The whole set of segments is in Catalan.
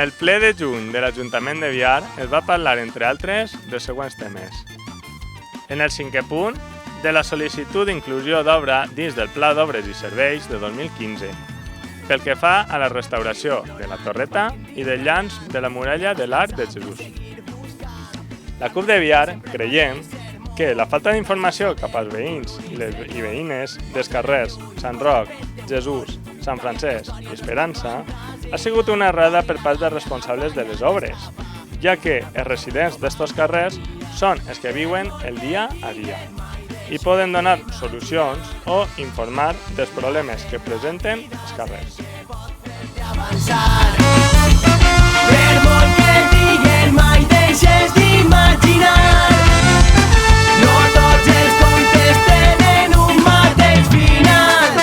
el ple de juny de l'Ajuntament de Biar es va parlar, entre altres, dels següents temes. En el 5è punt, de la sol·licitud d'inclusió d'obra dins del Pla d'Obres i Serveis de 2015, pel que fa a la restauració de la torreta i del llanç de la muralla de l'Arc de Jesús. La CUP de Biar creiem que la falta d'informació cap als veïns i veïnes dels carrers Sant Roc, Jesús, Sant Francesc i Esperança ha sigut una errada per part dels responsables de les obres, ja que els residents d'estos carrers són els que viuen el dia a dia i poden donar solucions o informar dels problemes que presenten els carrers. Per molt que diguin, mai deixes d'imaginar. No tots els contes tenen un mateix final.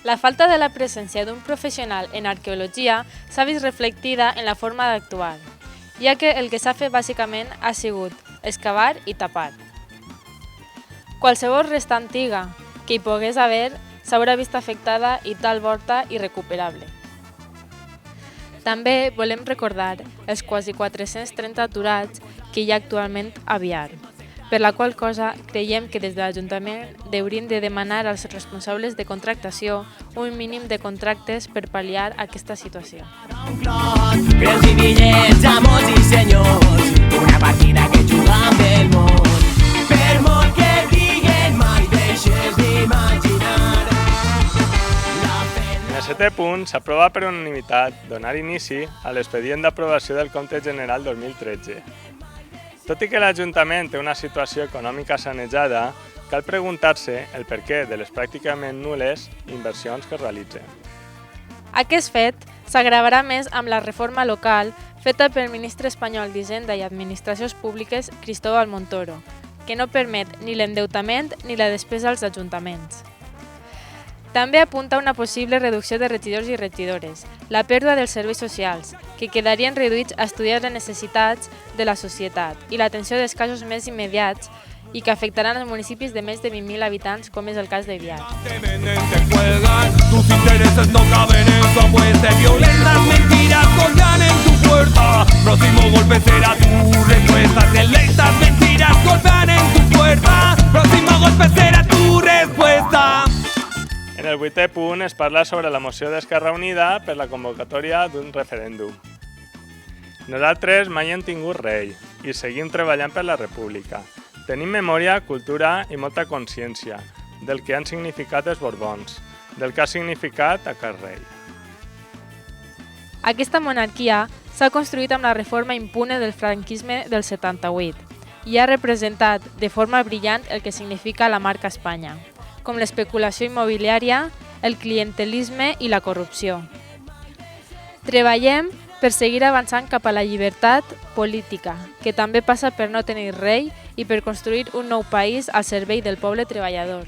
La falta de la presència d'un professional en arqueologia s'ha vist reflectida en la forma d'actuar, ja que el que s'ha fet bàsicament ha sigut excavar i tapar. Qualsevol resta antiga que hi pogués haver s'haurà vist afectada i tal volta irrecuperable. També volem recordar els quasi 430 aturats que hi ha actualment a Biar, per la qual cosa creiem que des de l'Ajuntament haurien de demanar als responsables de contractació un mínim de contractes per pal·liar aquesta situació. Creus i bitllets, amos i senyors, una partida que juga amb el món. Per molt que diguin, mai deixes d'imaginar. En el 7è punt s'aprova per unanimitat donar inici a l'expedient d'aprovació del Compte General 2013. Tot i que l'Ajuntament té una situació econòmica sanejada, cal preguntar-se el perquè de les pràcticament nul·les inversions que es realitzen. Aquest fet s'agravarà més amb la reforma local feta pel ministre espanyol d'Hisenda i Administracions Públiques Cristóbal Montoro, que no permet ni l'endeutament ni la despesa als ajuntaments. També apunta una possible reducció de regidors i regidores, la pèrdua dels serveis socials, que quedarien reduïts a estudiar les necessitats de la societat i l'atenció dels casos més immediats i que afectaran els municipis de més de 20.000 habitants, com és el cas de Biar. Te venden, te cuelgan, tus intereses no caben en su apuesta. Violentas mentiras colgan en tu puerta. Próximo golpe será tu respuesta. Violentas mentiras colgan en tu puerta. Próximo golpe será tu respuesta. En el 8è punt es parla sobre la moció d'Esquerra Unida per la convocatòria d'un referèndum. Nosaltres mai hem tingut rei i seguim treballant per la república. Tenim memòria, cultura i molta consciència del que han significat els Borbons, del que ha significat aquest rei. Aquesta monarquia s'ha construït amb la reforma impune del franquisme del 78 i ha representat de forma brillant el que significa la marca Espanya, com l'especulació immobiliària, el clientelisme i la corrupció. Treballem per seguir avançant cap a la llibertat política, que també passa per no tenir rei i per construir un nou país al servei del poble treballador.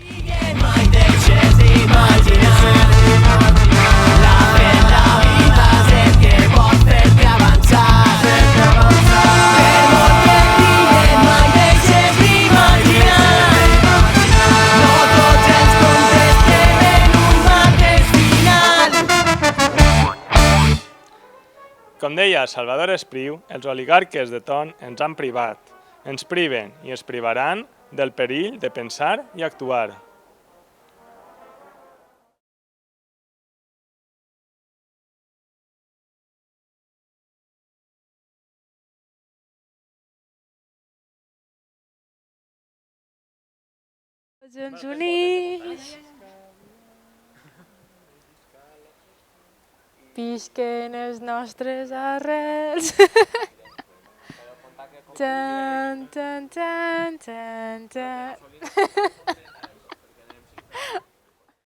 Mai deixes d'imaginar. La veritat és que pot fer-te avançar. Per molt que diguin, mai deixes d'imaginar. No tots els contes tenen un mateix final. Com deia Salvador Espriu, els oligarques de Ton ens han privat, ens priven i ens privaran del perill de pensar i actuar. Ens unix! Visquen els nostres arrels! Tan, tan, tan, tan, tan.